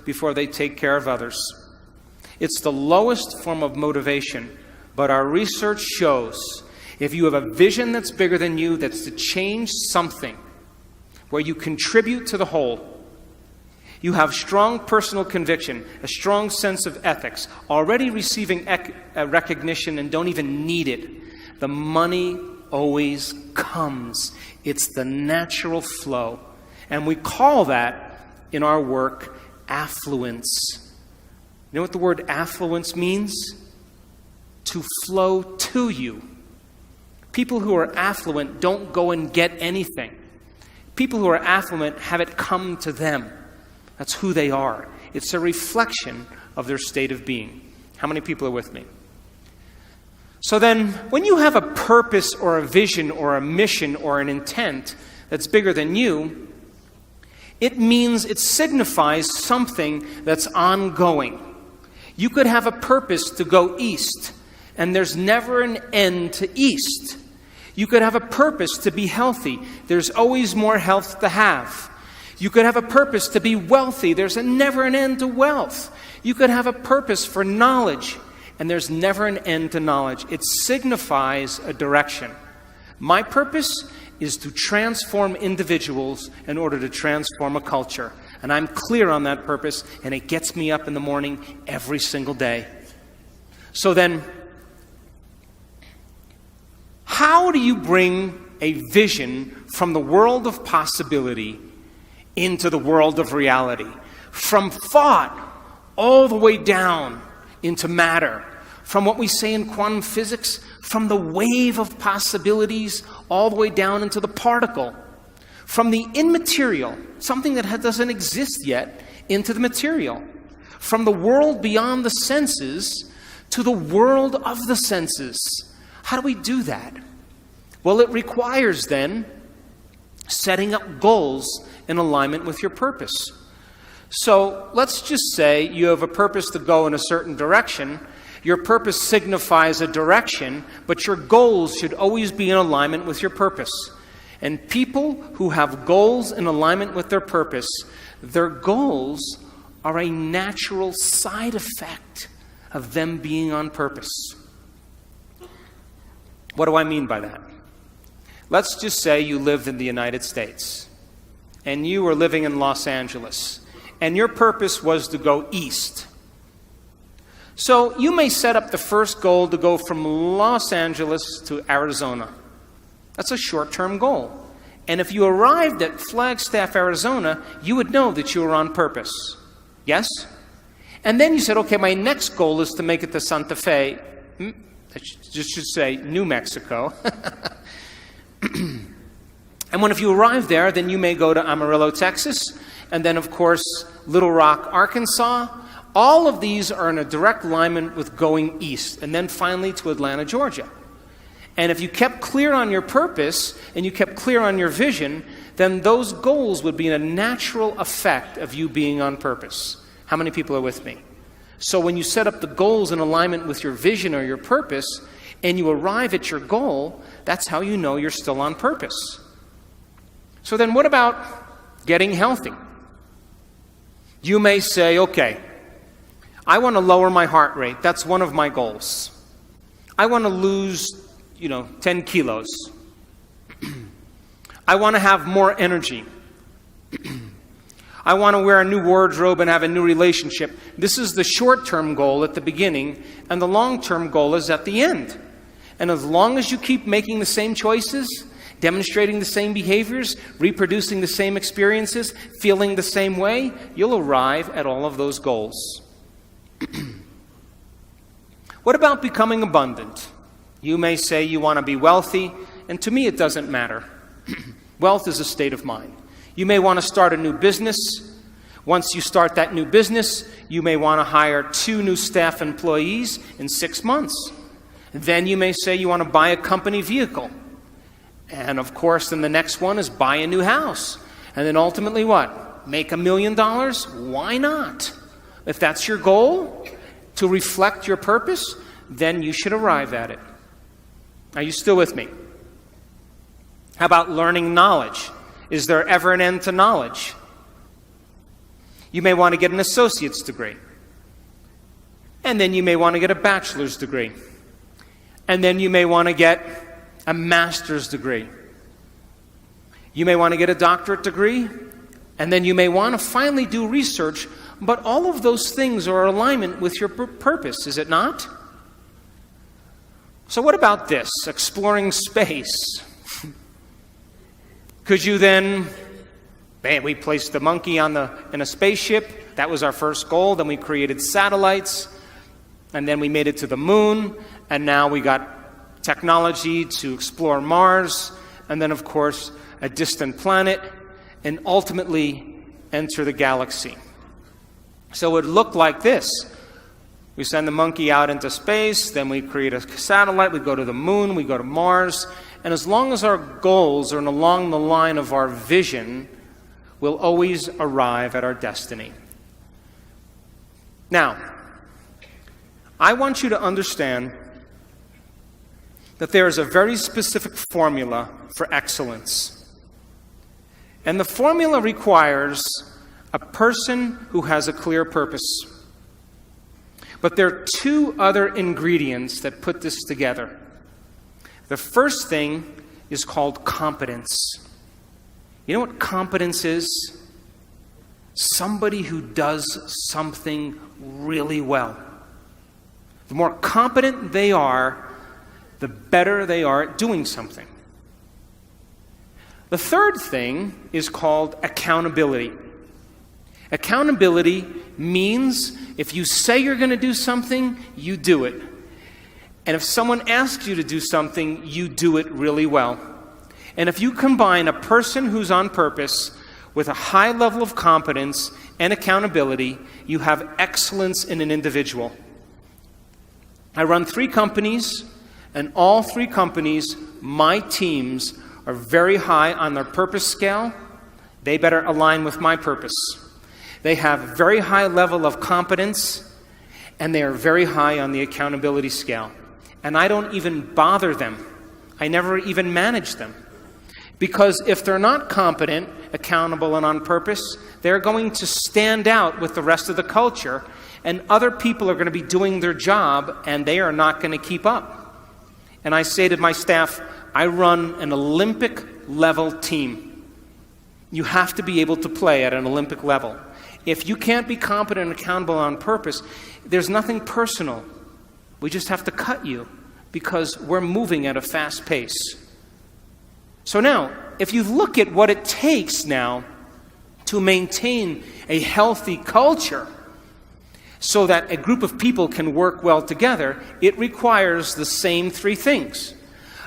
before they take care of others. It's the lowest form of motivation, but our research shows if you have a vision that's bigger than you, that's to change something, where you contribute to the whole, you have strong personal conviction, a strong sense of ethics, already receiving recognition and don't even need it, the money always comes. It's the natural flow. And we call that, in our work, affluence. You know what the word affluence means? To flow to you. People who are affluent don't go and get anything. People who are affluent have it come to them. That's who they are. It's a reflection of their state of being. How many people are with me? So then, when you have a purpose or a vision or a mission or an intent that's bigger than you, it means it signifies something that's ongoing. You could have a purpose to go east, and there's never an end to east. You could have a purpose to be healthy. There's always more health to have. You could have a purpose to be wealthy. There's never an end to wealth. You could have a purpose for knowledge, and there's never an end to knowledge. It signifies a direction. My purpose is to transform individuals in order to transform a culture. And I'm clear on that purpose, and it gets me up in the morning every single day. So then, how do you bring a vision from the world of possibility into the world of reality? From thought all the way down into matter. From what we say in quantum physics, from the wave of possibilities all the way down into the particle. From the immaterial, something that doesn't exist yet, into the material. From the world beyond the senses to the world of the senses. How do we do that? Well, it requires then setting up goals in alignment with your purpose. So let's just say you have a purpose to go in a certain direction. Your purpose signifies a direction, but your goals should always be in alignment with your purpose. And people who have goals in alignment with their purpose, their goals are a natural side effect of them being on purpose. What do I mean by that? Let's just say you lived in the United States, and you were living in Los Angeles, and your purpose was to go east. So you may set up the first goal to go from Los Angeles to Arizona. That's a short-term goal. And if you arrived at Flagstaff, Arizona, you would know that you were on purpose. Yes? And then you said, okay, my next goal is to make it to Santa Fe. I should say New Mexico. And if you arrive there, then you may go to Amarillo, Texas, and then, of course, Little Rock, Arkansas. All of these are in a direct alignment with going east, and then finally to Atlanta, Georgia. And if you kept clear on your purpose, and you kept clear on your vision, then those goals would be in a natural effect of you being on purpose. How many people are with me? So when you set up the goals in alignment with your vision or your purpose, and you arrive at your goal, that's how you know you're still on purpose. So then what about getting healthy? You may say, okay, I want to lower my heart rate. That's one of my goals. I want to lose, 10 kilos. I want to have more energy. I want to wear a new wardrobe and have a new relationship. This is the short-term goal at the beginning, and the long-term goal is at the end. And as long as you keep making the same choices, demonstrating the same behaviors, reproducing the same experiences, feeling the same way, you'll arrive at all of those goals. What about becoming abundant? You may say you want to be wealthy, and to me it doesn't matter. Wealth is a state of mind. You may want to start a new business. Once you start that new business, you may want to hire 2 new staff employees in 6 months. Then you may say you want to buy a company vehicle. And of course, then the next one is buy a new house. And then ultimately what? Make $1 million? Why not? If that's your goal, to reflect your purpose, then you should arrive at it. Are you still with me? How about learning knowledge? Is there ever an end to knowledge? You may want to get an associate's degree. And then you may want to get a bachelor's degree. And then you may want to get a master's degree. You may want to get a doctorate degree. And then you may want to finally do research. But all of those things are in alignment with your purpose, is it not? So what about this? Exploring space. Could you then, we placed the monkey in a spaceship. That was our first goal. Then we created satellites. And then we made it to the moon. And now we got technology to explore Mars. And then, of course, a distant planet. And ultimately enter the galaxy. So it would look like this. We send the monkey out into space, then we create a satellite, we go to the moon, we go to Mars, and as long as our goals are along the line of our vision, we'll always arrive at our destiny. Now, I want you to understand that there is a very specific formula for excellence. And the formula requires a person who has a clear purpose. But there are two other ingredients that put this together. The first thing is called competence. You know what competence is? Somebody who does something really well. The more competent they are, the better they are at doing something. The third thing is called accountability. Accountability means if you say you're going to do something, you do it. And if someone asks you to do something, you do it really well. And if you combine a person who's on purpose with a high level of competence and accountability, you have excellence in an individual. I run 3 companies, and all 3 companies, my teams, are very high on their purpose scale. They better align with my purpose. They have very high level of competence, and they are very high on the accountability scale. And I don't even bother them. I never even manage them. Because if they're not competent, accountable, and on purpose, they're going to stand out with the rest of the culture, and other people are going to be doing their job, and they are not going to keep up. And I say to my staff, I run an Olympic-level team. You have to be able to play at an Olympic level. If you can't be competent and accountable on purpose, there's nothing personal. We just have to cut you because we're moving at a fast pace. So now, if you look at what it takes now to maintain a healthy culture so that a group of people can work well together, it requires the same 3 things.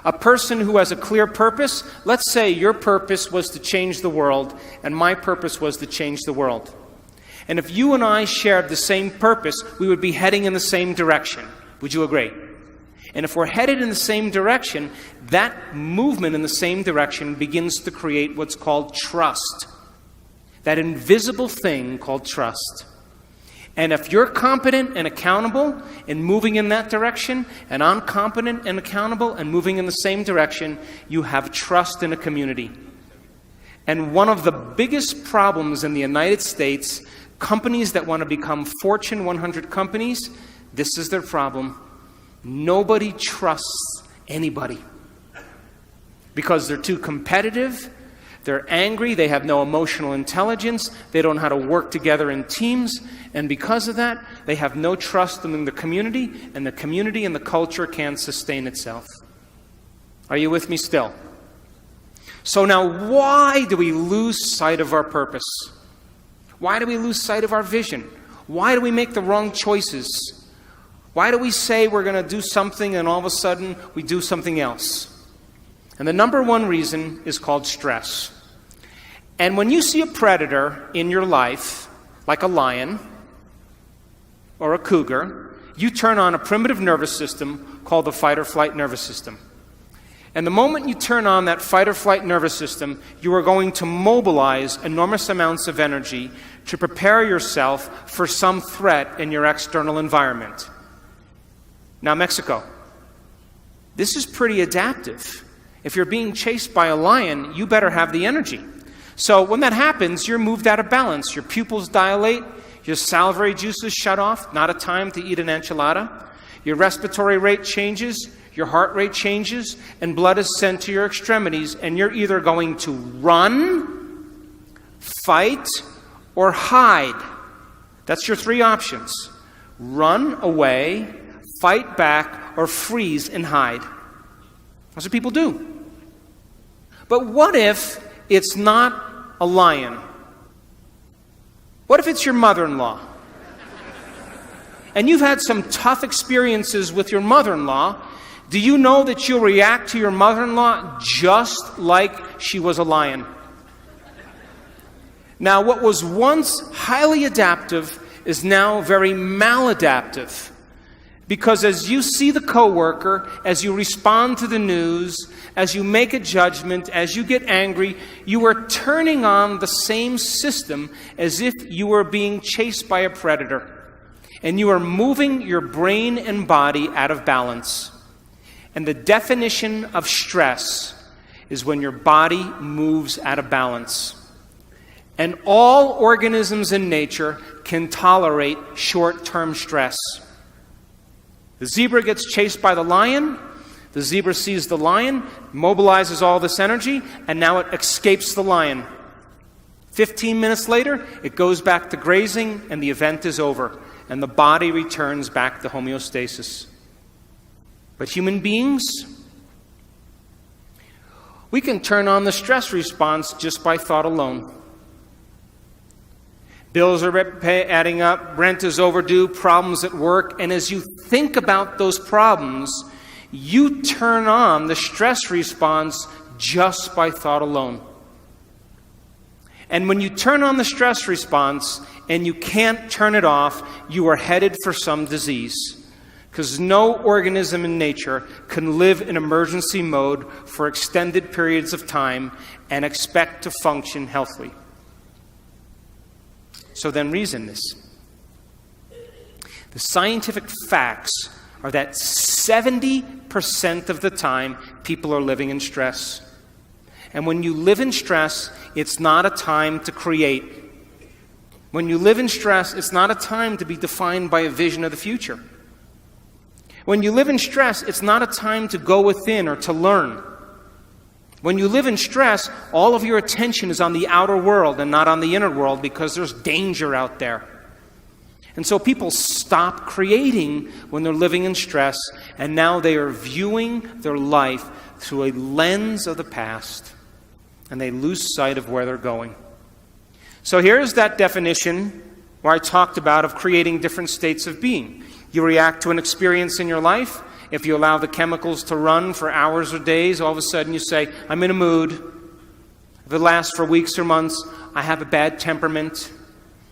A person who has a clear purpose, let's say your purpose was to change the world and my purpose was to change the world. And if you and I shared the same purpose, we would be heading in the same direction. Would you agree? And if we're headed in the same direction, that movement in the same direction begins to create what's called trust. That invisible thing called trust. And if you're competent and accountable in moving in that direction, and I'm competent and accountable and moving in the same direction, you have trust in a community. And one of the biggest problems in the United States, companies that want to become Fortune 100 companies, this is their problem. Nobody trusts anybody. Because they're too competitive, they're angry, they have no emotional intelligence, they don't know how to work together in teams, and because of that, they have no trust in the community and the culture can't sustain itself. Are you with me still? So now, why do we lose sight of our purpose? Why do we lose sight of our vision? Why do we make the wrong choices? Why do we say we're going to do something and all of a sudden we do something else? And the number one reason is called stress. And when you see a predator in your life, like a lion or a cougar, you turn on a primitive nervous system called the fight or flight nervous system. And the moment you turn on that fight or flight nervous system, you are going to mobilize enormous amounts of energy to prepare yourself for some threat in your external environment. Now, Mexico, this is pretty adaptive. If you're being chased by a lion, you better have the energy. So when that happens, you're moved out of balance. Your pupils dilate, your salivary juices shut off, not a time to eat an enchilada. Your respiratory rate changes, your heart rate changes, and blood is sent to your extremities, and you're either going to run, fight, or hide. That's your three options. Run away, fight back, or freeze and hide. That's what people do. But what if it's not a lion? What if it's your mother-in-law? And you've had some tough experiences with your mother-in-law. Do you know that you'll react to your mother-in-law just like she was a lion? Now, what was once highly adaptive is now very maladaptive. Because as you see the coworker, as you respond to the news, as you make a judgment, as you get angry, you are turning on the same system as if you were being chased by a predator. And you are moving your brain and body out of balance. And the definition of stress is when your body moves out of balance. And all organisms in nature can tolerate short-term stress. The zebra gets chased by the lion. The zebra sees the lion, mobilizes all this energy, and now it escapes the lion. 15 minutes later, it goes back to grazing, and the event is over, and the body returns back to homeostasis. But human beings, we can turn on the stress response just by thought alone. Bills are adding up, rent is overdue, problems at work, and as you think about those problems, you turn on the stress response just by thought alone. And when you turn on the stress response and you can't turn it off, you are headed for some disease. Because no organism in nature can live in emergency mode for extended periods of time and expect to function healthily. So then reason this. The scientific facts are that 70% of the time people are living in stress. And when you live in stress, it's not a time to create. When you live in stress, it's not a time to be defined by a vision of the future. When you live in stress, it's not a time to go within or to learn. When you live in stress, all of your attention is on the outer world and not on the inner world because there's danger out there. And so people stop creating when they're living in stress, and now they are viewing their life through a lens of the past, and they lose sight of where they're going. So here's that definition where I talked about of creating different states of being. You react to an experience in your life. If you allow the chemicals to run for hours or days, all of a sudden you say, I'm in a mood. If it lasts for weeks or months, I have a bad temperament.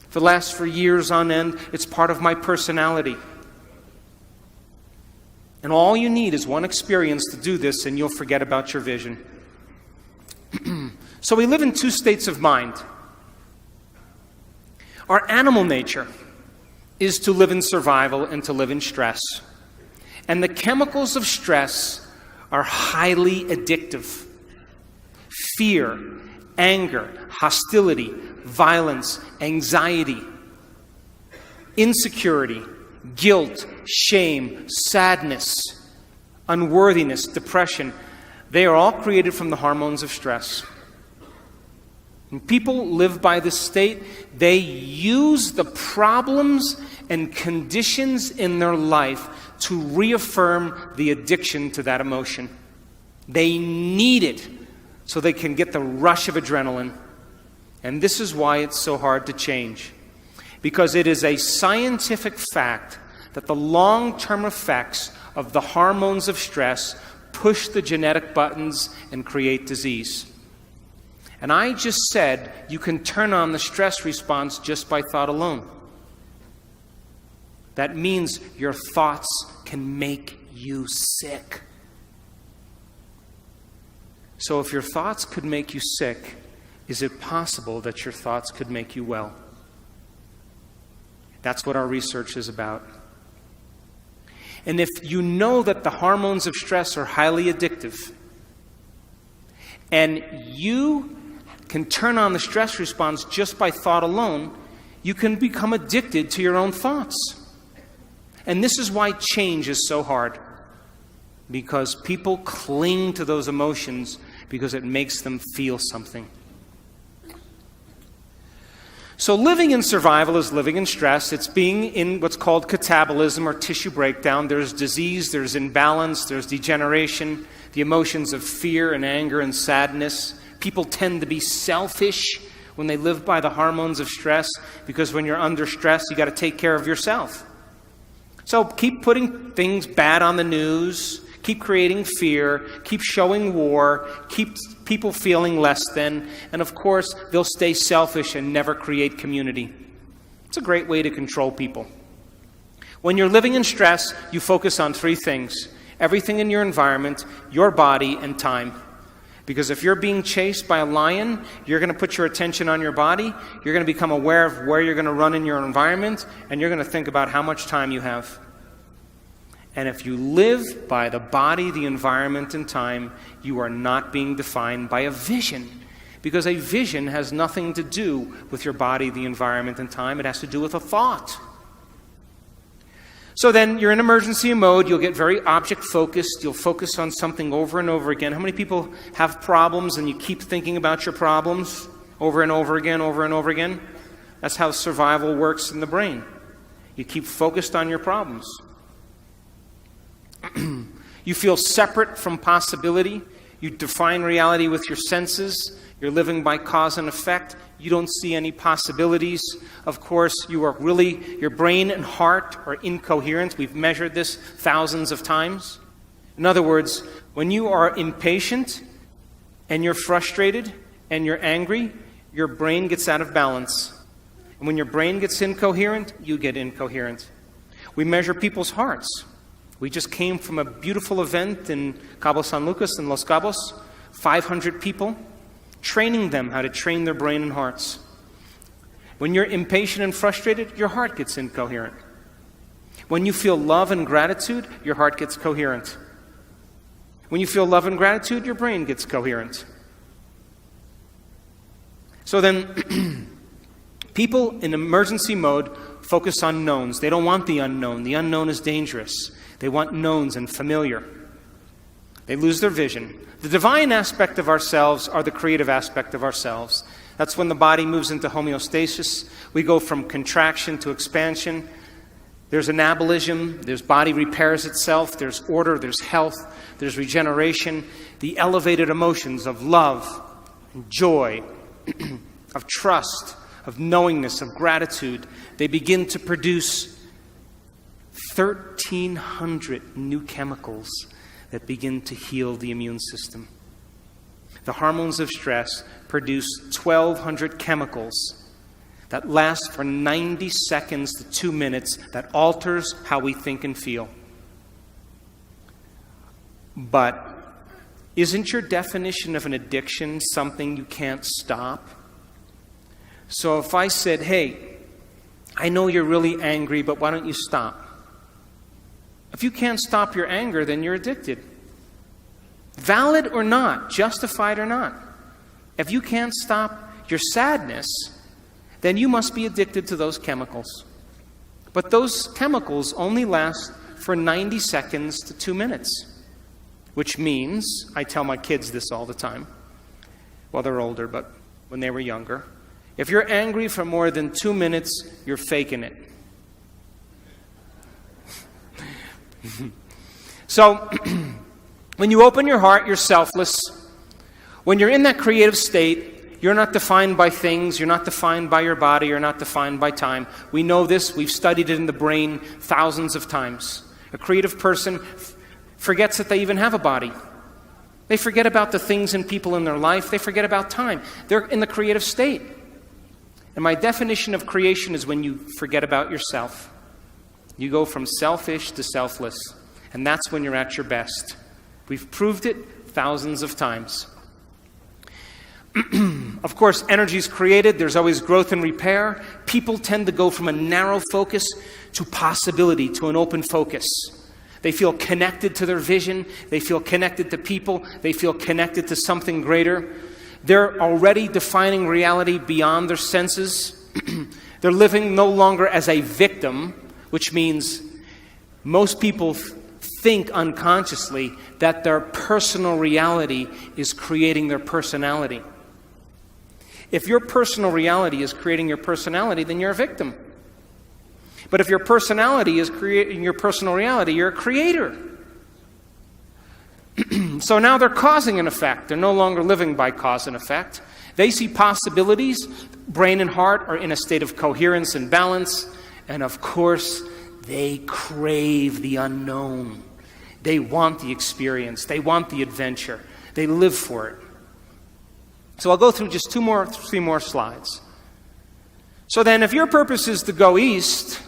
If it lasts for years on end, it's part of my personality. And all you need is one experience to do this, and you'll forget about your vision. So we live in two states of mind. Our animal nature is to live in survival and to live in stress. And the chemicals of stress are highly addictive. Fear, anger, hostility, violence, anxiety, insecurity, guilt, shame, sadness, unworthiness, depression, they are all created from the hormones of stress. When people live by this state, they use the problems and conditions in their life to reaffirm the addiction to that emotion. They need it so they can get the rush of adrenaline. And this is why it's so hard to change. Because it is a scientific fact that the long-term effects of the hormones of stress push the genetic buttons and create disease. And I just said you can turn on the stress response just by thought alone. That means your thoughts can make you sick. So if your thoughts could make you sick, is it possible that your thoughts could make you well? That's what our research is about. And if you know that the hormones of stress are highly addictive, and you can turn on the stress response just by thought alone, you can become addicted to your own thoughts. And this is why change is so hard. Because people cling to those emotions because it makes them feel something. So living in survival is living in stress. It's being in what's called catabolism or tissue breakdown. There's disease, there's imbalance, there's degeneration, the emotions of fear and anger and sadness. People tend to be selfish when they live by the hormones of stress, because when you're under stress, you got to take care of yourself. So keep putting things bad on the news, keep creating fear, keep showing war, keep people feeling less than, and of course, they'll stay selfish and never create community. It's a great way to control people. When you're living in stress, you focus on three things: everything in your environment, your body, and time. Because if you're being chased by a lion, you're going to put your attention on your body, you're going to become aware of where you're going to run in your environment, and you're going to think about how much time you have. And if you live by the body, the environment, and time, you are not being defined by a vision. Because a vision has nothing to do with your body, the environment, and time. It has to do with a thought. So then you're in emergency mode. You'll get very object-focused. You'll focus on something over and over again. How many people have problems and you keep thinking about your problems over and over again, over and over again? That's how survival works in the brain. You keep focused on your problems. You feel separate from possibility. You define reality with your senses. You're living by cause and effect. You don't see any possibilities. Of course, your brain and heart are incoherent. We've measured this thousands of times. In other words, when you are impatient and you're frustrated and you're angry, your brain gets out of balance. And when your brain gets incoherent, you get incoherent. We measure people's hearts. We just came from a beautiful event in Cabo San Lucas in Los Cabos, 500 people, training them how to train their brain and hearts. When you're impatient and frustrated, your heart gets incoherent. When you feel love and gratitude, your heart gets coherent. When you feel love and gratitude, your brain gets coherent. So then, people in emergency mode focus on knowns. They don't want the unknown. The unknown is dangerous. They want knowns and familiar. They lose their vision. The divine aspect of ourselves are the creative aspect of ourselves. That's when the body moves into homeostasis. We go from contraction to expansion. There's anabolism. There's body repairs itself. There's order. There's health. There's regeneration. The elevated emotions of love and joy, of trust, of knowingness, of gratitude, they begin to produce 1,300 new chemicals that begin to heal the immune system. The hormones of stress produce 1,200 chemicals that last for 90 seconds to 2 minutes that alters how we think and feel. But isn't your definition of an addiction something you can't stop? So if I said, hey, I know you're really angry, but why don't you stop? If you can't stop your anger, then you're addicted. Valid or not, justified or not. If you can't stop your sadness, then you must be addicted to those chemicals. But those chemicals only last for 90 seconds to 2 minutes. Which means, I tell my kids this all the time. Well, they're older, but when they were younger. If you're angry for more than 2 minutes, you're faking it. So, when you open your heart, you're selfless. When you're in that creative state, you're not defined by things, you're not defined by your body, you're not defined by time. We know this, we've studied it in the brain thousands of times. A creative person forgets that they even have a body. They forget about the things and people in their life, they forget about time. They're in the creative state. And my definition of creation is when you forget about yourself. You go from selfish to selfless. And that's when you're at your best. We've proved it thousands of times. Of course, energy is created. There's always growth and repair. People tend to go from a narrow focus to possibility, to an open focus. They feel connected to their vision. They feel connected to people. They feel connected to something greater. They're already defining reality beyond their senses. They're living no longer as a victim, which means most people think unconsciously that their personal reality is creating their personality. If your personal reality is creating your personality, then you're a victim. But if your personality is creating your personal reality, you're a creator. So now they're causing an effect. They're no longer living by cause and effect. They see possibilities. Brain and heart are in a state of coherence and balance. And of course, they crave the unknown. They want the experience. They want the adventure. They live for it. So I'll go through just three more slides. So then if your purpose is to go east,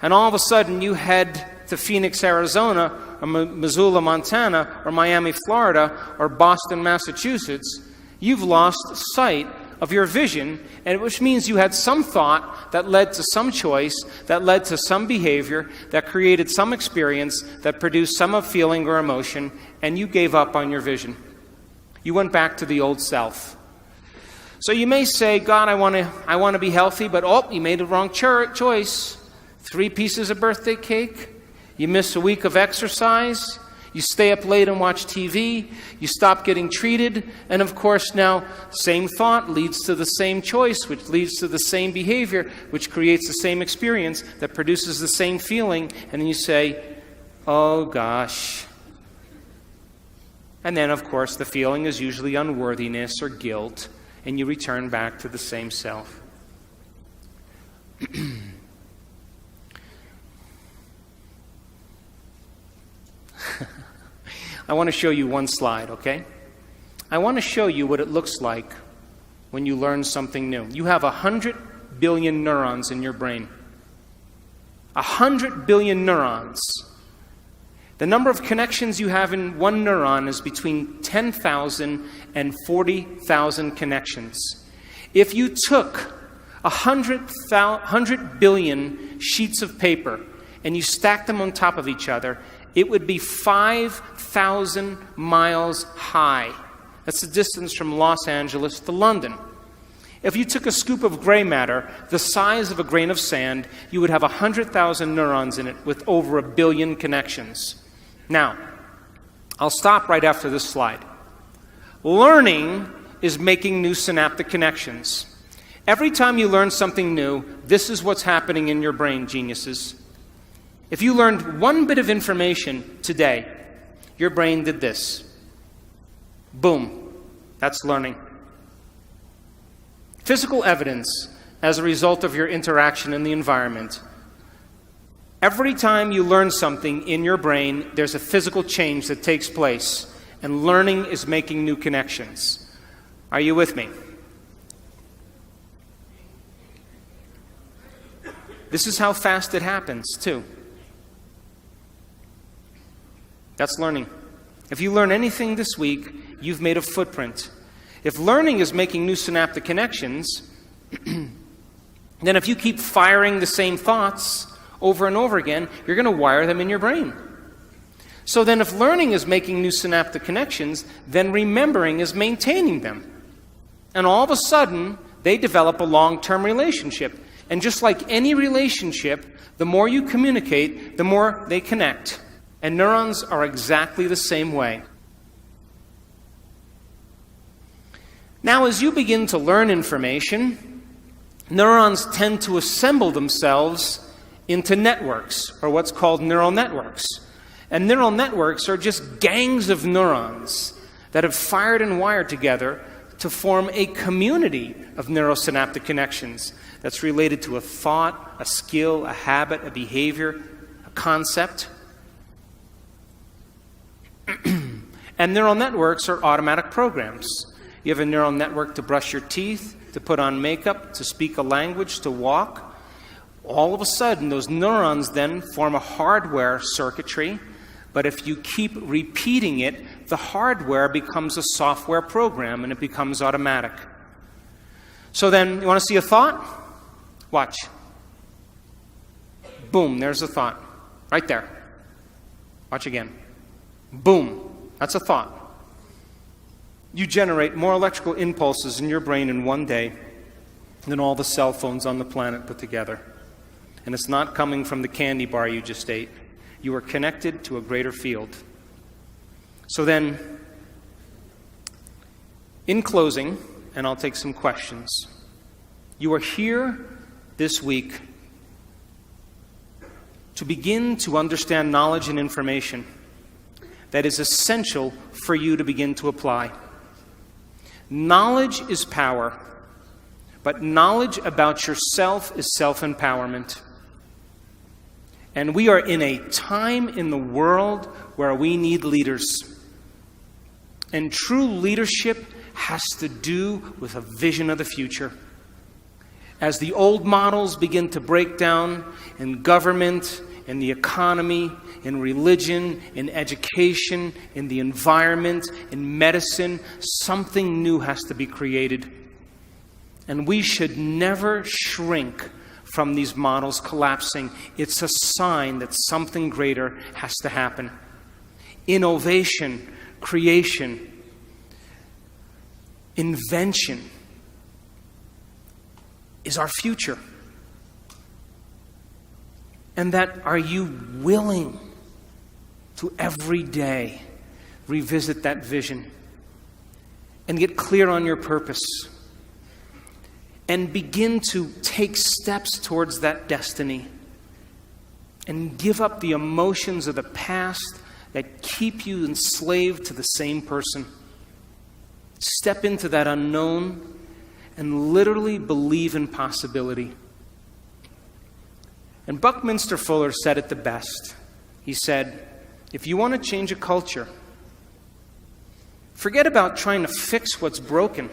and all of a sudden you head to Phoenix, Arizona, or Missoula, Montana, or Miami, Florida, or Boston, Massachusetts, you've lost sight of your vision, and which means you had some thought that led to some choice, that led to some behavior, that created some experience, that produced some feeling or emotion, and you gave up on your vision. You went back to the old self. So you may say, God, I want to be healthy, but you made a wrong choice. 3 pieces of birthday cake. You miss a week of exercise. You stay up late and watch TV. You stop getting treated. And of course now, same thought leads to the same choice, which leads to the same behavior, which creates the same experience, that produces the same feeling. And then you say, oh gosh. And then of course the feeling is usually unworthiness or guilt. And you return back to the same self. I want to show you one slide, okay? I want to show you what it looks like when you learn something new. You have 100 billion neurons in your brain. 100 billion neurons. The number of connections you have in one neuron is between 10,000 and 40,000 connections. If you took 100 billion sheets of paper and you stacked them on top of each other, it would be 5,000 miles high. That's the distance from Los Angeles to London. If you took a scoop of gray matter, the size of a grain of sand, you would have 100,000 neurons in it with over 1 billion connections. Now, I'll stop right after this slide. Learning is making new synaptic connections. Every time you learn something new, this is what's happening in your brain, geniuses. If you learned one bit of information today, your brain did this. Boom. That's learning. Physical evidence as a result of your interaction in the environment. Every time you learn something in your brain, there's a physical change that takes place, and learning is making new connections. Are you with me? This is how fast it happens, too. That's learning. If you learn anything this week, you've made a footprint. If learning is making new synaptic connections, then if you keep firing the same thoughts over and over again, you're going to wire them in your brain. So then if learning is making new synaptic connections, then remembering is maintaining them. And all of a sudden, they develop a long-term relationship. And just like any relationship, the more you communicate, the more they connect. And neurons are exactly the same way. Now, as you begin to learn information, neurons tend to assemble themselves into networks, or what's called neural networks. And neural networks are just gangs of neurons that have fired and wired together to form a community of neurosynaptic connections that's related to a thought, a skill, a habit, a behavior, a concept. And neural networks are automatic programs. You have a neural network to brush your teeth, to put on makeup, to speak a language, to walk. All of a sudden, those neurons then form a hardware circuitry, but if you keep repeating it, the hardware becomes a software program and it becomes automatic. So then, you want to see a thought? Watch. Boom, there's a thought. Right there. Watch again. Boom, that's a thought. You generate more electrical impulses in your brain in one day than all the cell phones on the planet put together. And it's not coming from the candy bar you just ate. You are connected to a greater field. So then, in closing, and I'll take some questions, you are here this week to begin to understand knowledge and information that is essential for you to begin to apply. Knowledge is power, but knowledge about yourself is self-empowerment. And we are in a time in the world where we need leaders. And true leadership has to do with a vision of the future. As the old models begin to break down in government, in the economy, in religion, in education, in the environment, in medicine, something new has to be created. And we should never shrink from these models collapsing. It's a sign that something greater has to happen. Innovation, creation, invention is our future. And that, are you willing to every day revisit that vision and get clear on your purpose and begin to take steps towards that destiny and give up the emotions of the past that keep you enslaved to the same person? Step into that unknown and literally believe in possibility. And Buckminster Fuller said it the best. He said, if you want to change a culture, forget about trying to fix what's broken.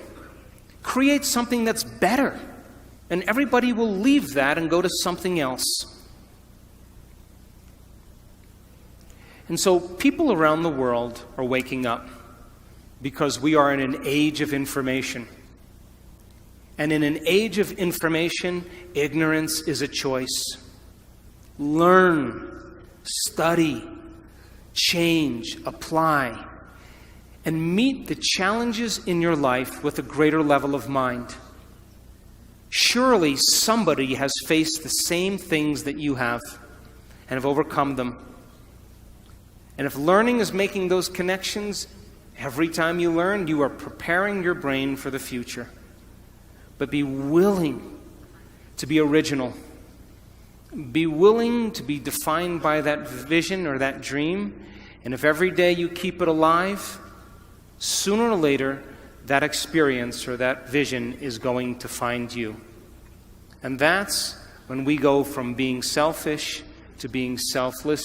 Create something that's better, and everybody will leave that and go to something else. And so people around the world are waking up because we are in an age of information. And in an age of information, ignorance is a choice. Learn, study, change, apply, and meet the challenges in your life with a greater level of mind. Surely somebody has faced the same things that you have and have overcome them. And if learning is making those connections, every time you learn, you are preparing your brain for the future. But be willing to be original. Be willing to be defined by that vision or that dream. And if every day you keep it alive, sooner or later, that experience or that vision is going to find you. And that's when we go from being selfish to being selfless.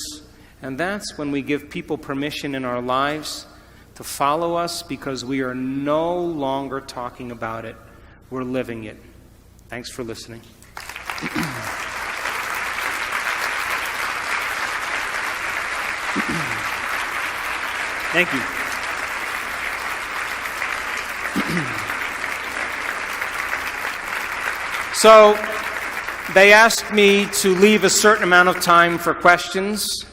And that's when we give people permission in our lives to follow us, because we are no longer talking about it. We're living it. Thanks for listening. Thank you. So, they asked me to leave a certain amount of time for questions.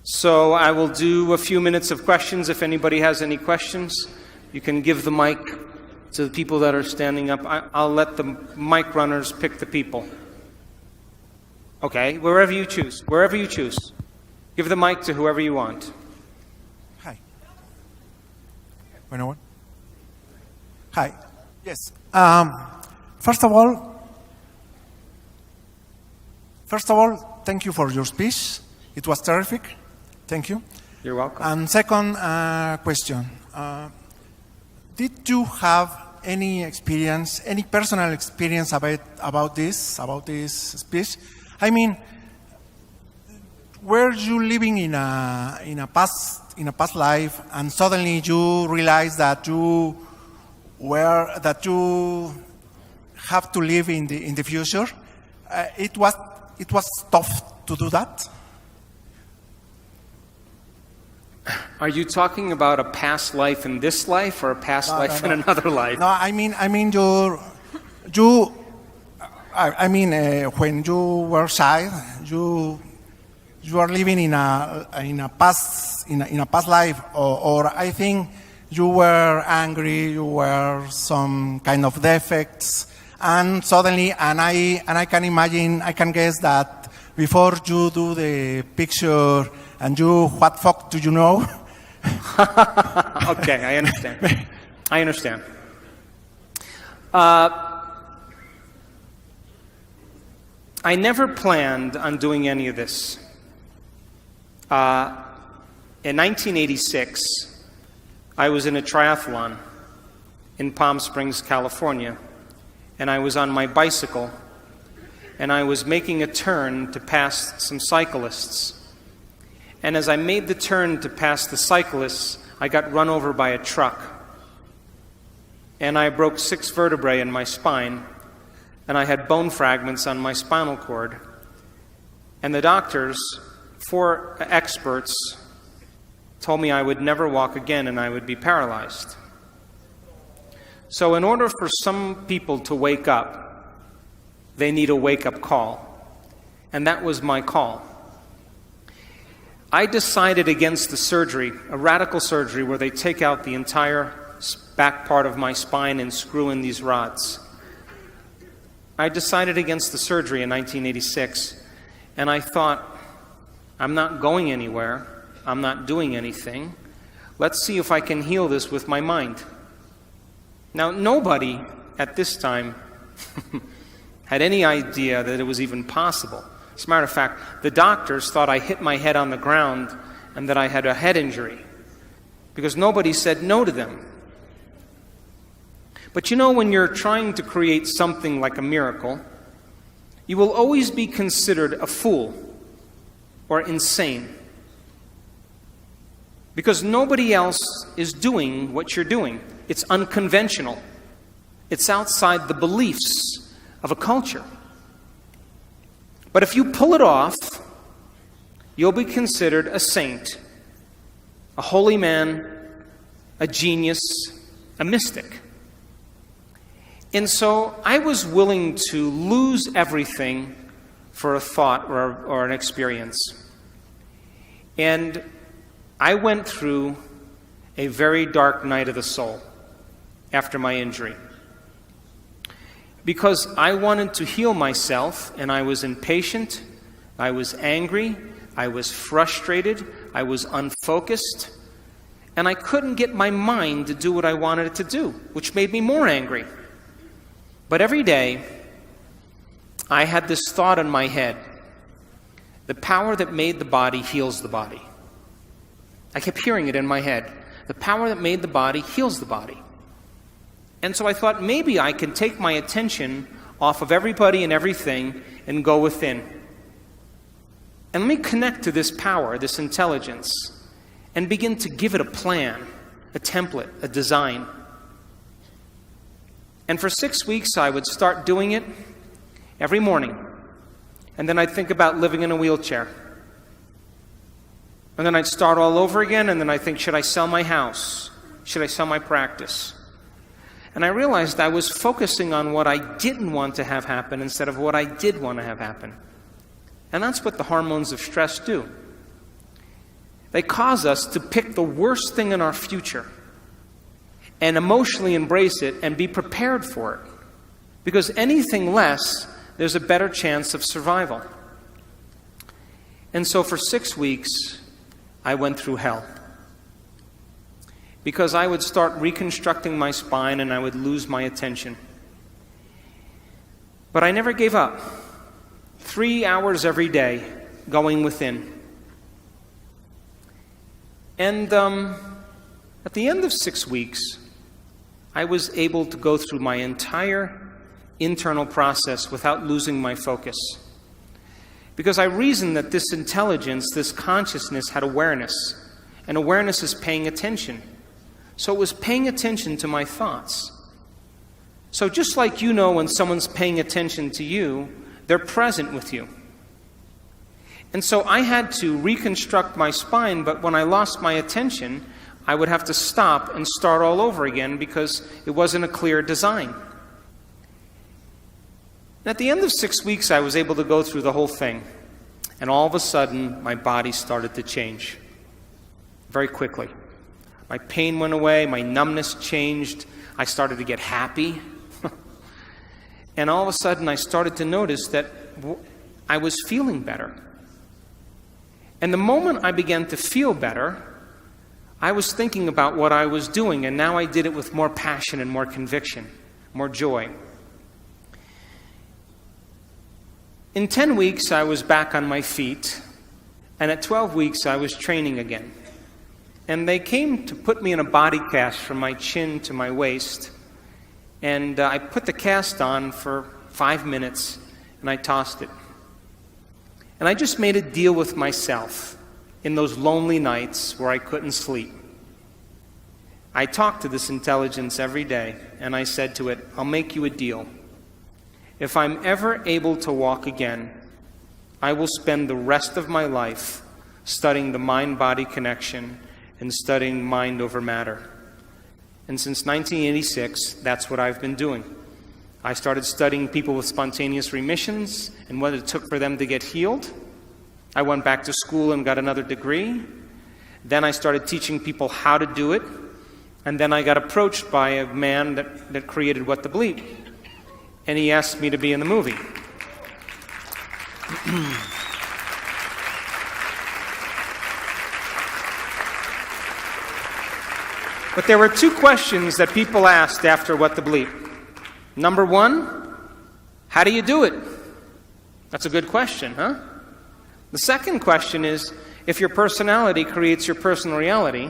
So I will do a few minutes of questions. If anybody has any questions, you can give the mic to the people that are standing up. I'll let the mic runners pick the people. Okay, wherever you choose. Wherever you choose. Give the mic to whoever you want. Hi. Bueno. Hi. Yes. First of all, thank you for your speech. It was terrific. Thank you. You're welcome. And second question. Did you have any experience, any personal experience about this speech? I mean, were you living in a past life, and suddenly you realized that you have to live in the future? It was tough to do that. Are you talking about a past life in this life or a past life in another life? No, I mean when you were child, you are living in a past life, or I think you were angry, you were some kind of defects, and suddenly, and I can imagine, I can guess that before you do the picture and what fuck do you know? Okay, I understand. I understand. I never planned on doing any of this. In 1986, I was in a triathlon in Palm Springs, California, and I was on my bicycle, and I was making a turn to pass some cyclists. And as I made the turn to pass the cyclists, I got run over by a truck. And I broke 6 vertebrae in my spine, and I had bone fragments on my spinal cord. And the doctors, 4 experts, told me I would never walk again and I would be paralyzed. So in order for some people to wake up, they need a wake-up call. And that was my call. I decided against the surgery, a radical surgery where they take out the entire back part of my spine and screw in these rods. I decided against the surgery in 1986, and I thought, I'm not going anywhere, I'm not doing anything. Let's see if I can heal this with my mind. Now, nobody at this time had any idea that it was even possible. As a matter of fact, the doctors thought I hit my head on the ground and that I had a head injury, because nobody said no to them. But you know, when you're trying to create something like a miracle, you will always be considered a fool or insane, because nobody else is doing what you're doing. It's unconventional. It's outside the beliefs of a culture. But if you pull it off, you'll be considered a saint, a holy man, a genius, a mystic. And so I was willing to lose everything for a thought or an experience. And I went through a very dark night of the soul after my injury, because I wanted to heal myself, and I was impatient, I was angry, I was frustrated, I was unfocused, and I couldn't get my mind to do what I wanted it to do, which made me more angry. But every day, I had this thought in my head: the power that made the body heals the body. I kept hearing it in my head. The power that made the body heals the body. And so I thought, maybe I can take my attention off of everybody and everything and go within. And let me connect to this power, this intelligence, and begin to give it a plan, a template, a design. And for 6 weeks, I would start doing it every morning. And then I'd think about living in a wheelchair. And then I'd start all over again, and then I'd think, should I sell my house? Should I sell my practice? And I realized I was focusing on what I didn't want to have happen instead of what I did want to have happen. And that's what the hormones of stress do. They cause us to pick the worst thing in our future and emotionally embrace it and be prepared for it. Because anything less, there's a better chance of survival. And so for 6 weeks, I went through hell. Because I would start reconstructing my spine and I would lose my attention. But I never gave up. 3 hours every day going within. And at the end of 6 weeks, I was able to go through my entire internal process without losing my focus. Because I reasoned that this intelligence, this consciousness had awareness. And awareness is paying attention. So it was paying attention to my thoughts. So just like you know when someone's paying attention to you, they're present with you. And so I had to reconstruct my spine, but when I lost my attention, I would have to stop and start all over again because it wasn't a clear design. And at the end of 6 weeks, I was able to go through the whole thing. And all of a sudden, my body started to change very quickly. My pain went away, my numbness changed, I started to get happy. And all of a sudden I started to notice that I was feeling better. And the moment I began to feel better, I was thinking about what I was doing, and now I did it with more passion and more conviction, more joy. In 10 weeks, I was back on my feet, and at 12 weeks, I was training again. And they came to put me in a body cast from my chin to my waist, and I put the cast on for 5 minutes, and I tossed it. And I just made a deal with myself in those lonely nights where I couldn't sleep. I talked to this intelligence every day, and I said to it, I'll make you a deal. If I'm ever able to walk again, I will spend the rest of my life studying the mind-body connection and studying mind over matter. And since 1986, that's what I've been doing. I started studying people with spontaneous remissions and what it took for them to get healed. I went back to school and got another degree. Then I started teaching people how to do it. And then I got approached by a man that created What the Bleep. And he asked me to be in the movie. But there were two questions that people asked after What the Bleep. Number one, how do you do it? That's a good question, huh? The second question is, if your personality creates your personal reality,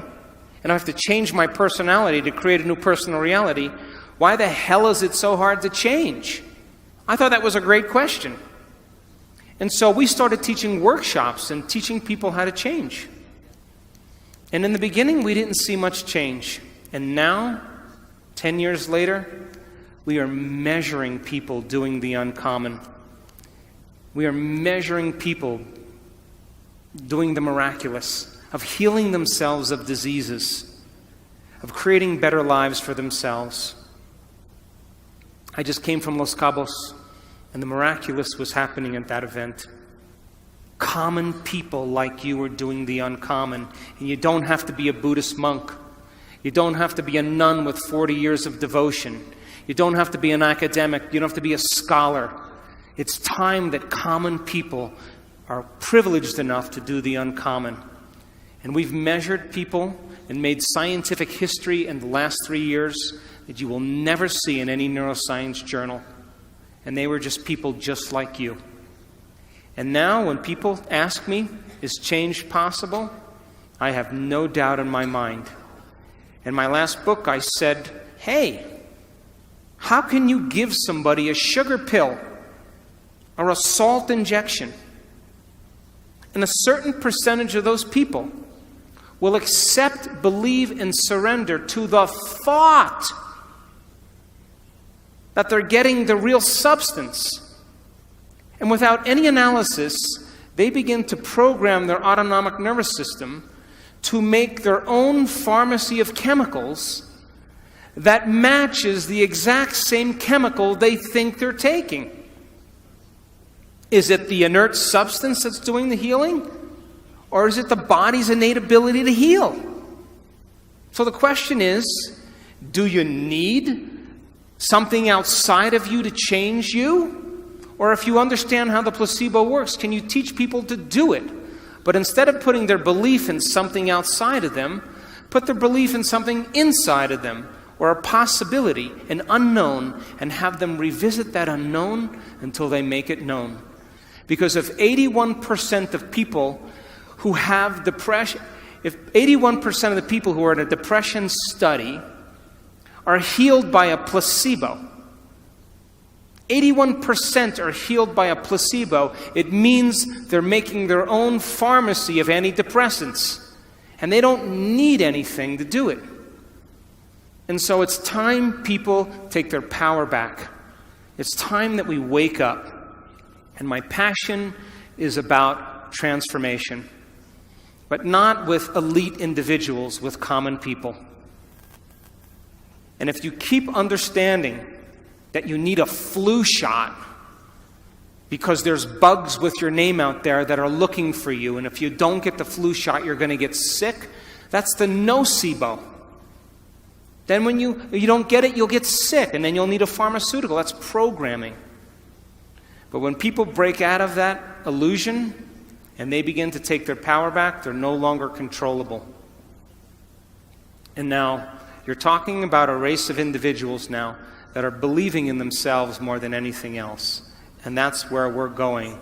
and I have to change my personality to create a new personal reality, why the hell is it so hard to change? I thought that was a great question. And so we started teaching workshops and teaching people how to change. And in the beginning, we didn't see much change. And now, 10 years later, we are measuring people doing the uncommon. We are measuring people doing the miraculous, of healing themselves of diseases, of creating better lives for themselves. I just came from Los Cabos, and the miraculous was happening at that event. Common people like you are doing the uncommon, and you don't have to be a Buddhist monk. You don't have to be a nun with 40 years of devotion. You don't have to be an academic. You don't have to be a scholar. It's time that common people are privileged enough to do the uncommon. And we've measured people and made scientific history in the last 3 years that you will never see in any neuroscience journal. And they were just people just like you. And now when people ask me, is change possible? I have no doubt in my mind. In my last book, I said, hey, how can you give somebody a sugar pill or a salt injection? And a certain percentage of those people will accept, believe, and surrender to the thought that they're getting the real substance. And without any analysis, they begin to program their autonomic nervous system to make their own pharmacy of chemicals that matches the exact same chemical they think they're taking. Is it the inert substance that's doing the healing? Or is it the body's innate ability to heal? So the question is, do you need something outside of you to change you? Or if you understand how the placebo works, can you teach people to do it? But instead of putting their belief in something outside of them, put their belief in something inside of them, or a possibility, an unknown, and have them revisit that unknown until they make it known. Because if 81% of people who have depression, if 81% of the people who are in a depression study are healed by a placebo, 81% are healed by a placebo, it means they're making their own pharmacy of antidepressants. And they don't need anything to do it. And so it's time people take their power back. It's time that we wake up. And my passion is about transformation. But not with elite individuals, with common people. And if you keep understanding that you need a flu shot because there's bugs with your name out there that are looking for you, and if you don't get the flu shot, you're going to get sick, that's the nocebo. Then when you don't get it, you'll get sick, and then you'll need a pharmaceutical. That's programming. But when people break out of that illusion and they begin to take their power back, they're no longer controllable. And now, you're talking about a race of individuals now that are believing in themselves more than anything else. And that's where we're going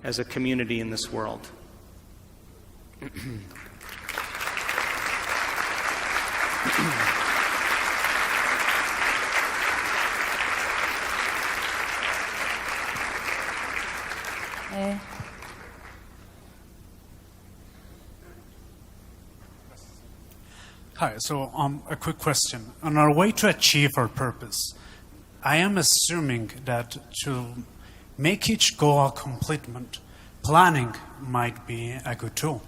as a community in this world. Hi, so a quick question. On our way to achieve our purpose, I am assuming that to make each goal a completement, planning might be a good tool.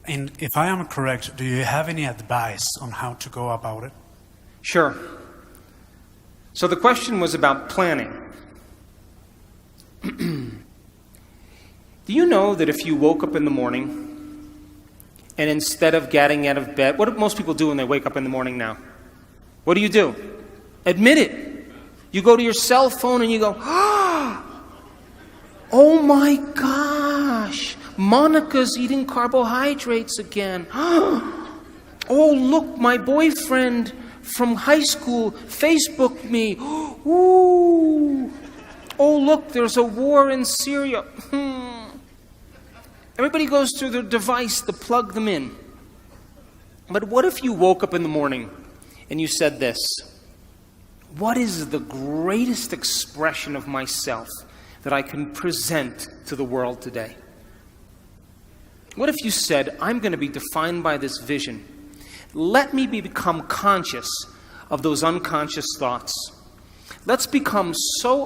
And if I am correct, do you have any advice on how to go about it? Sure. So the question was about planning. Do you know that if you woke up in the morning and instead of getting out of bed, what do most people do when they wake up in the morning now? What do? Admit it. You go to your cell phone and you go, oh my gosh, Monica's eating carbohydrates again. Oh, look, my boyfriend from high school Facebooked me. Ooh. Oh, look, there's a war in Syria. Everybody goes through their device to plug them in. But what if you woke up in the morning and you said this? What is the greatest expression of myself that I can present to the world today? What if you said, I'm going to be defined by this vision. Let me become conscious of those unconscious thoughts. Let's become so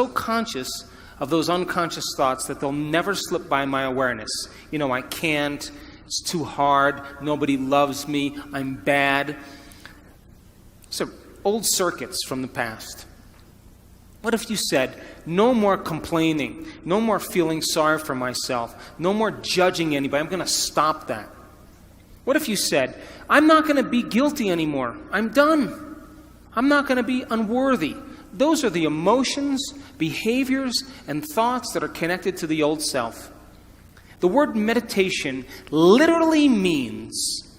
conscious of those unconscious thoughts that they'll never slip by my awareness. You know, I can't, it's too hard, nobody loves me, I'm bad. So, old circuits from the past. What if you said, no more complaining, no more feeling sorry for myself, no more judging anybody, I'm going to stop that. What if you said, I'm not going to be guilty anymore, I'm done. I'm not going to be unworthy. Those are the emotions, behaviors, and thoughts that are connected to the old self. The word meditation literally means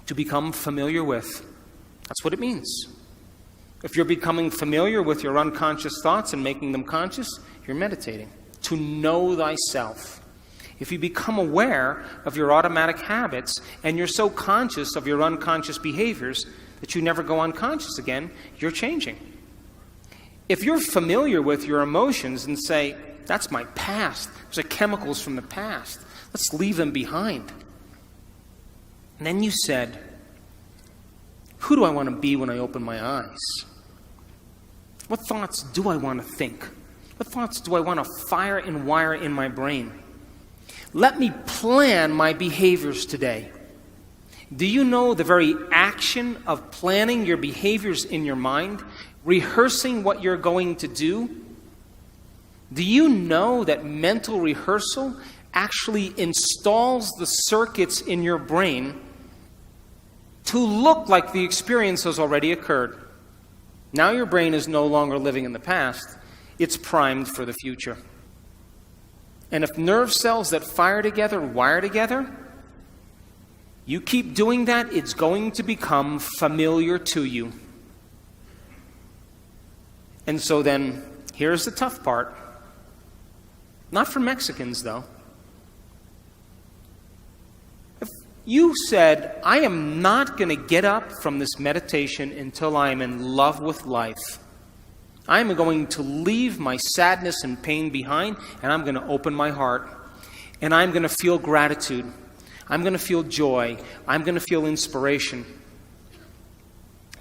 to become familiar with. That's what it means. If you're becoming familiar with your unconscious thoughts and making them conscious, you're meditating. To know thyself. If you become aware of your automatic habits and you're so conscious of your unconscious behaviors that you never go unconscious again, you're changing. If you're familiar with your emotions and say, that's my past, those are chemicals from the past, let's leave them behind. And then you said, who do I want to be when I open my eyes? What thoughts do I want to think? What thoughts do I want to fire and wire in my brain? Let me plan my behaviors today. Do you know the very action of planning your behaviors in your mind, rehearsing what you're going to do? Do you know that mental rehearsal actually installs the circuits in your brain to look like the experience has already occurred? Now your brain is no longer living in the past, it's primed for the future. And if nerve cells that fire together wire together, you keep doing that, it's going to become familiar to you. And so then, here's the tough part. Not for Mexicans, though. If you said, I am not going to get up from this meditation until I am in love with life. I am going to leave my sadness and pain behind, and I'm going to open my heart. And I'm going to feel gratitude. I'm going to feel joy. I'm going to feel inspiration.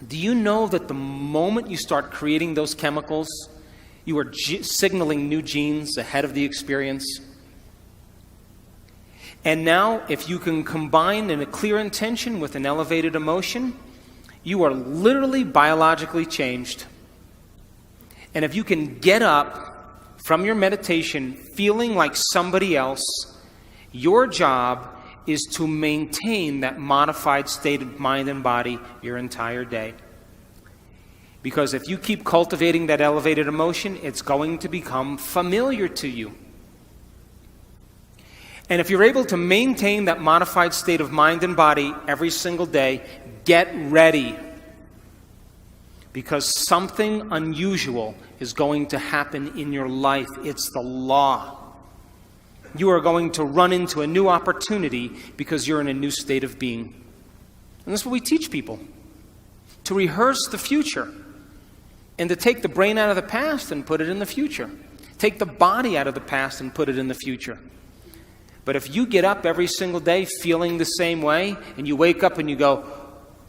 Do you know that the moment you start creating those chemicals, you are signaling new genes ahead of the experience? And now, if you can combine a clear intention with an elevated emotion, you are literally biologically changed. And if you can get up from your meditation feeling like somebody else, your job is to maintain that modified state of mind and body your entire day. Because if you keep cultivating that elevated emotion, it's going to become familiar to you. And if you're able to maintain that modified state of mind and body every single day, get ready. Because something unusual is going to happen in your life. It's the law. You are going to run into a new opportunity because you're in a new state of being. And that's what we teach people. To rehearse the future. And to take the brain out of the past and put it in the future. Take the body out of the past and put it in the future. But if you get up every single day feeling the same way, and you wake up and you go,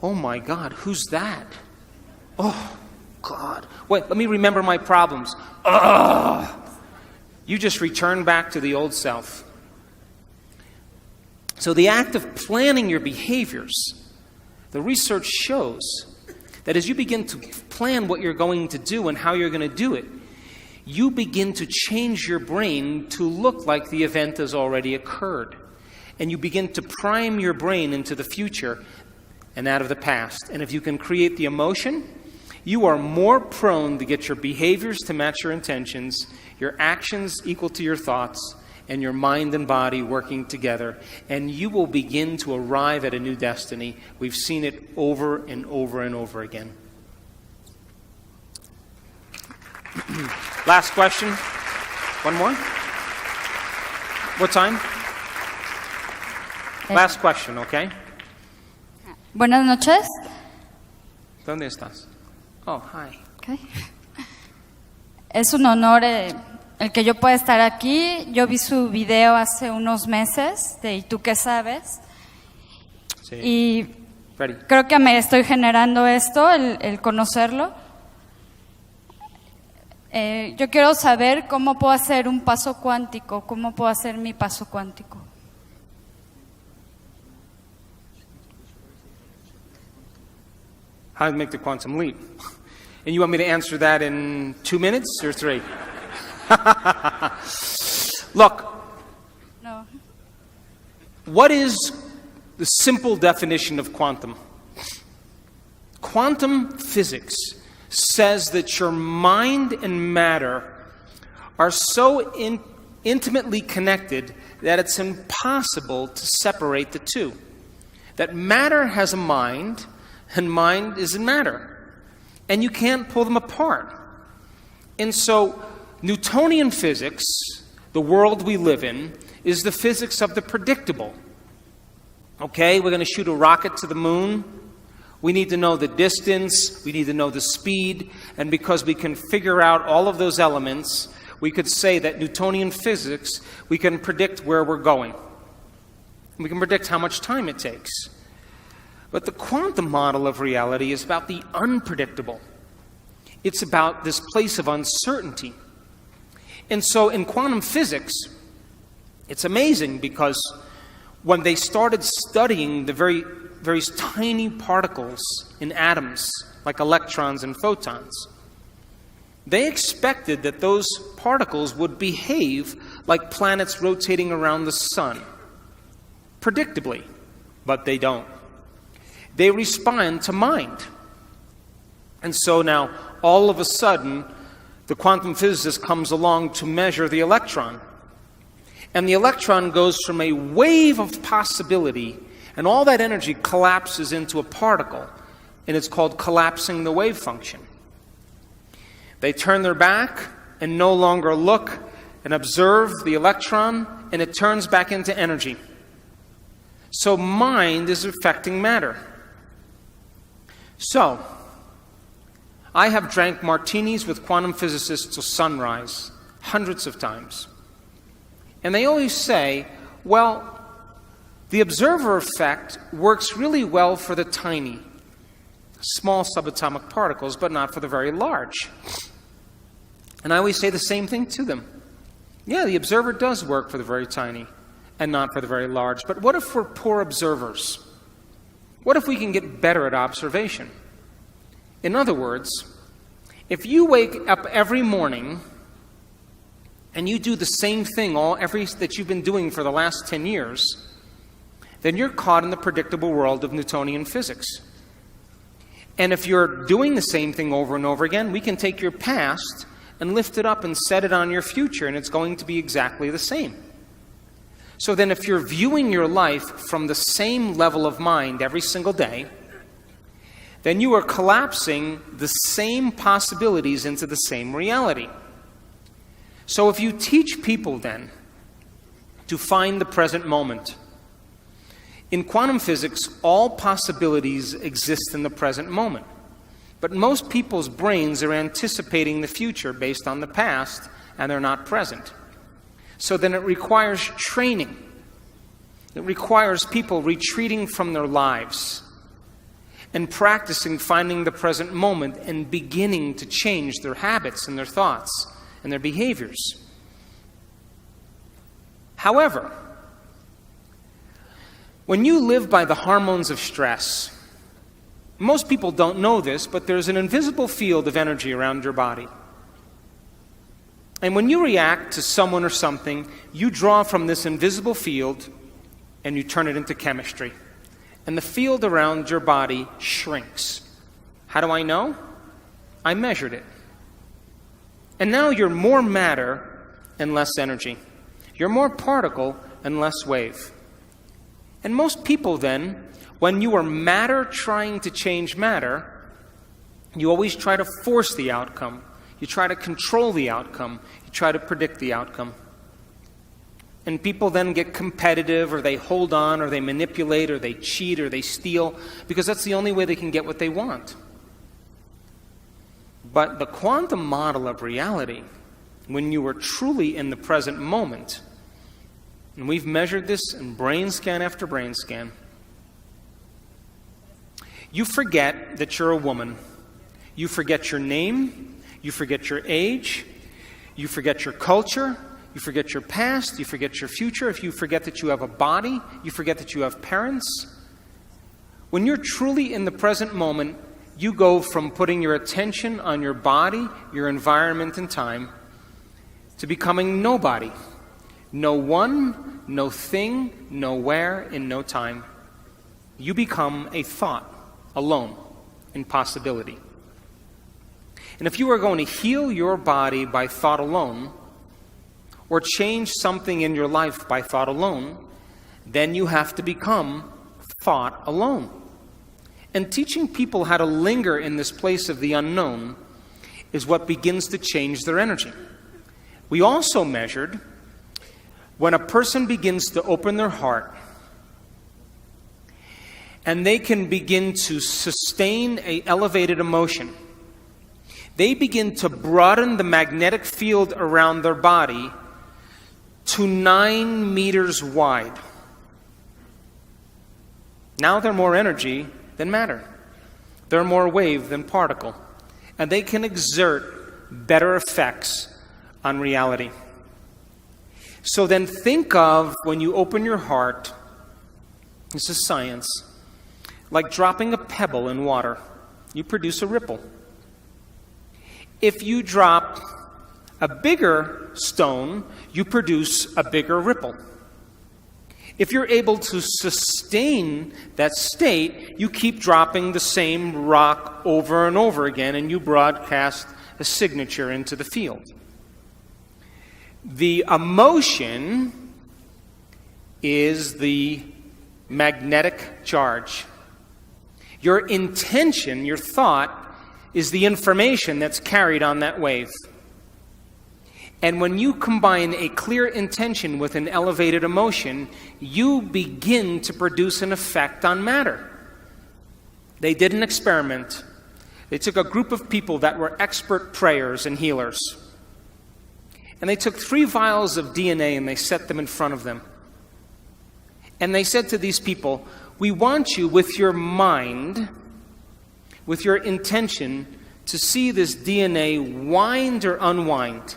oh my God, who's that? Oh, God. Wait, let me remember my problems. Ugh. You just return back to the old self. So the act of planning your behaviors, the research shows that as you begin to plan what you're going to do and how you're going to do it, you begin to change your brain to look like the event has already occurred. And you begin to prime your brain into the future and out of the past. And if you can create the emotion, you are more prone to get your behaviors to match your intentions, your actions equal to your thoughts, and your mind and body working together. And you will begin to arrive at a new destiny. We've seen it over and over and over again. Last question. One more? What time? Last question, okay? Buenas noches. ¿Dónde estás? Oh, hi. Okay. Es un honor el que yo pueda estar aquí. Yo vi su video hace unos meses de ¿Y tú qué sabes? Sí. Y Ready. creo que me estoy generando esto, el conocerlo. Yo quiero saber cómo puedo hacer un paso cuántico, cómo puedo hacer mi paso cuántico. How to make the quantum leap. And you want me to answer that in 2 minutes or 3? Look, No. what is the simple definition of quantum? Quantum physics says that your mind and matter are so intimately connected that it's impossible to separate the two. That matter has a mind, and mind is in matter. And you can't pull them apart. And so, Newtonian physics, the world we live in, is the physics of the predictable. Okay, we're going to shoot a rocket to the moon. We need to know the distance, we need to know the speed, and because we can figure out all of those elements, we could say that Newtonian physics, we can predict where we're going. We can predict how much time it takes. But the quantum model of reality is about the unpredictable. It's about this place of uncertainty. And so in quantum physics, it's amazing because when they started studying the very tiny particles in atoms, like electrons and photons, they expected that those particles would behave like planets rotating around the sun, predictably, but they don't. They respond to mind. And so now, all of a sudden, the quantum physicist comes along to measure the electron. And the electron goes from a wave of possibility, and all that energy collapses into a particle, and it's called collapsing the wave function. They turn their back and no longer look and observe the electron, and it turns back into energy. So mind is affecting matter. So, I have drank martinis with quantum physicists till sunrise, hundreds of times. And they always say, well, the observer effect works really well for the tiny, small subatomic particles, but not for the very large. And I always say the same thing to them. Yeah, the observer does work for the very tiny and not for the very large. But what if we're poor observers? What if we can get better at observation? In other words, if you wake up every morning and you do the same thing that you've been doing for the last 10 years, then you're caught in the predictable world of Newtonian physics. And if you're doing the same thing over and over again, we can take your past and lift it up and set it on your future, and it's going to be exactly the same. So then if you're viewing your life from the same level of mind every single day, then you are collapsing the same possibilities into the same reality. So if you teach people then to find the present moment, in quantum physics, all possibilities exist in the present moment. But most people's brains are anticipating the future based on the past, and they're not present. So then it requires training. It requires people retreating from their lives and practicing finding the present moment and beginning to change their habits and their thoughts and their behaviors. However, when you live by the hormones of stress, most people don't know this, but there's an invisible field of energy around your body. And when you react to someone or something, you draw from this invisible field and you turn it into chemistry. And the field around your body shrinks. How do I know? I measured it. And now you're more matter and less energy. You're more particle and less wave. And most people then, when you are matter trying to change matter, you always try to force the outcome. You try to control the outcome. You try to predict the outcome. And people then get competitive, or they hold on, or they manipulate, or they cheat, or they steal, because that's the only way they can get what they want. But the quantum model of reality, when you are truly in the present moment, and we've measured this in brain scan after brain scan, you forget that you're a woman. You forget your name. You forget your age. You forget your culture. You forget your past. You forget your future. If you forget that you have a body, you forget that you have parents. When you're truly in the present moment, you go from putting your attention on your body, your environment, and time, to becoming nobody. No one, no thing, nowhere, in no time. You become a thought, alone, in possibility. And if you are going to heal your body by thought alone, or change something in your life by thought alone, then you have to become thought alone. And teaching people how to linger in this place of the unknown is what begins to change their energy. We also measured when a person begins to open their heart and they can begin to sustain an elevated emotion. They begin to broaden the magnetic field around their body to 9 meters wide. Now they're more energy than matter. They're more wave than particle. And they can exert better effects on reality. So then think of, when you open your heart, this is science, like dropping a pebble in water. You produce a ripple. If you drop a bigger stone, you produce a bigger ripple. If you're able to sustain that state, you keep dropping the same rock over and over again, and you broadcast a signature into the field. The emotion is the magnetic charge. Your intention, your thought, is the information that's carried on that wave. And when you combine a clear intention with an elevated emotion, you begin to produce an effect on matter. They did an experiment. They took a group of people that were expert prayers and healers. And they took 3 vials of DNA and they set them in front of them. And they said to these people, we want you with your mind, with your intention, to see this DNA wind or unwind.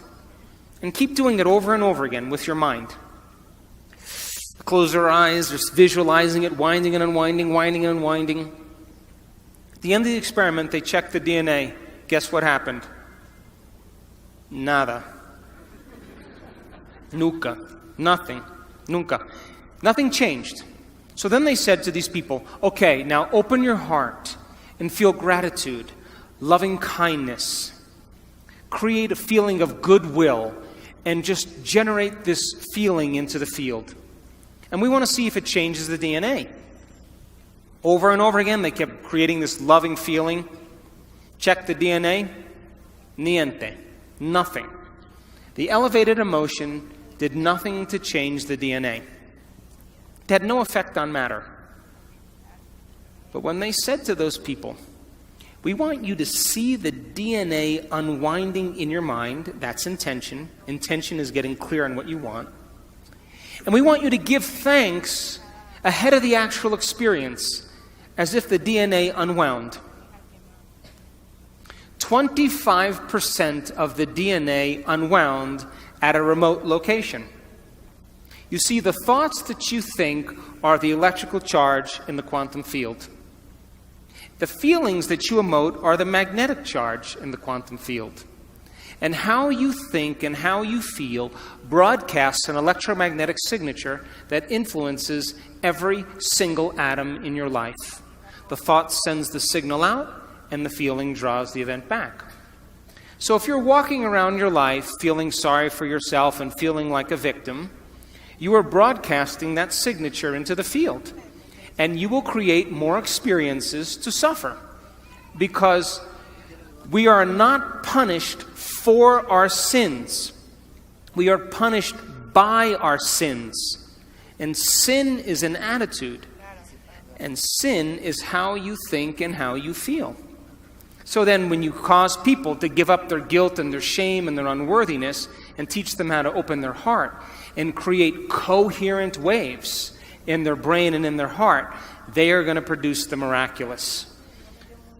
And keep doing it over and over again with your mind. Close their eyes, just visualizing it, winding and unwinding, winding and unwinding. At the end of the experiment, they checked the DNA. Guess what happened? Nada. Nunca. Nothing. Nunca. Nothing changed. So then they said to these people, okay, now open your heart and feel gratitude, loving kindness. Create a feeling of goodwill and just generate this feeling into the field. And we want to see if it changes the DNA. Over and over again, they kept creating this loving feeling. Check the DNA. Niente. Nothing. The elevated emotion did nothing to change the DNA. It had no effect on matter. But when they said to those people, we want you to see the DNA unwinding in your mind, that's intention. Intention is getting clear on what you want. And we want you to give thanks ahead of the actual experience, as if the DNA unwound. 25% of the DNA unwound at a remote location. You see, the thoughts that you think are the electrical charge in the quantum field. The feelings that you emote are the magnetic charge in the quantum field. And how you think and how you feel broadcasts an electromagnetic signature that influences every single atom in your life. The thought sends the signal out, and the feeling draws the event back. So if you're walking around your life feeling sorry for yourself and feeling like a victim, you are broadcasting that signature into the field. And you will create more experiences to suffer. Because we are not punished for our sins. We are punished by our sins. And sin is an attitude. And sin is how you think and how you feel. So then when you cause people to give up their guilt and their shame and their unworthiness and teach them how to open their heart and create coherent waves in their brain and in their heart, they are going to produce the miraculous.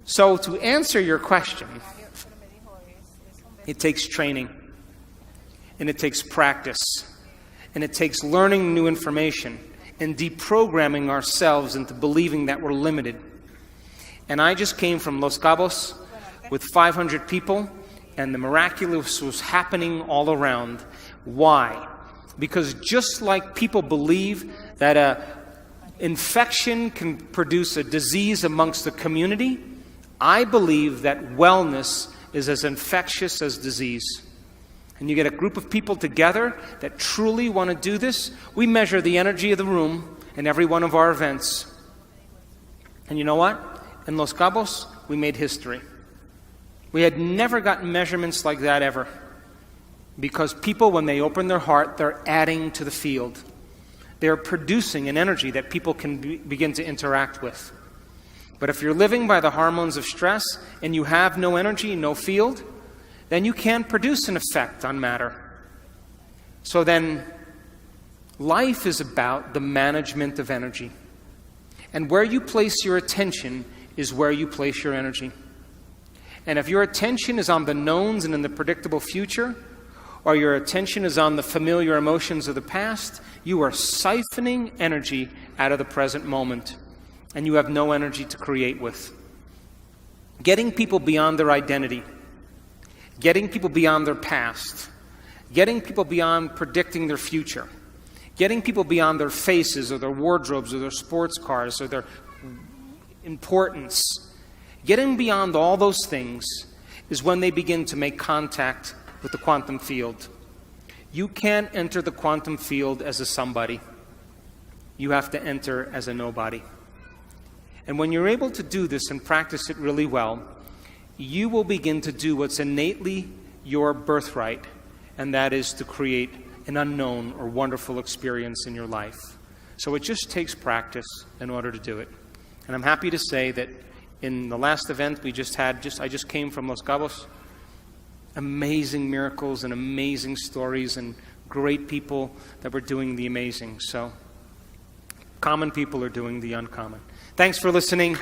So to answer your question, it takes training, and it takes practice, and it takes learning new information and deprogramming ourselves into believing that we're limited. And I just came from Los Cabos with 500 people, and the miraculous was happening all around. Why? Because just like people believe that an infection can produce a disease amongst the community, I believe that wellness is as infectious as disease. And you get a group of people together that truly want to do this. We measure the energy of the room in every one of our events. And you know what? In Los Cabos, we made history. We had never gotten measurements like that ever. Because people, when they open their heart, they're adding to the field. They're producing an energy that people can begin to interact with. But if you're living by the hormones of stress and you have no energy, no field, then you can't produce an effect on matter. So then, life is about the management of energy. And where you place your attention is where you place your energy. And if your attention is on the knowns and in the predictable future, or your attention is on the familiar emotions of the past, you are siphoning energy out of the present moment, and you have no energy to create with. Getting people beyond their identity, getting people beyond their past, getting people beyond predicting their future, getting people beyond their faces or their wardrobes or their sports cars or their importance, getting beyond all those things is when they begin to make contact with the quantum field. You can't enter the quantum field as a somebody. You have to enter as a nobody. And when you're able to do this and practice it really well, you will begin to do what's innately your birthright, and that is to create an unknown or wonderful experience in your life. So it just takes practice in order to do it. And I'm happy to say that in the last event we just had, I just came from Los Cabos, amazing miracles and amazing stories and great people that were doing the amazing. So common people are doing the uncommon. Thanks for listening.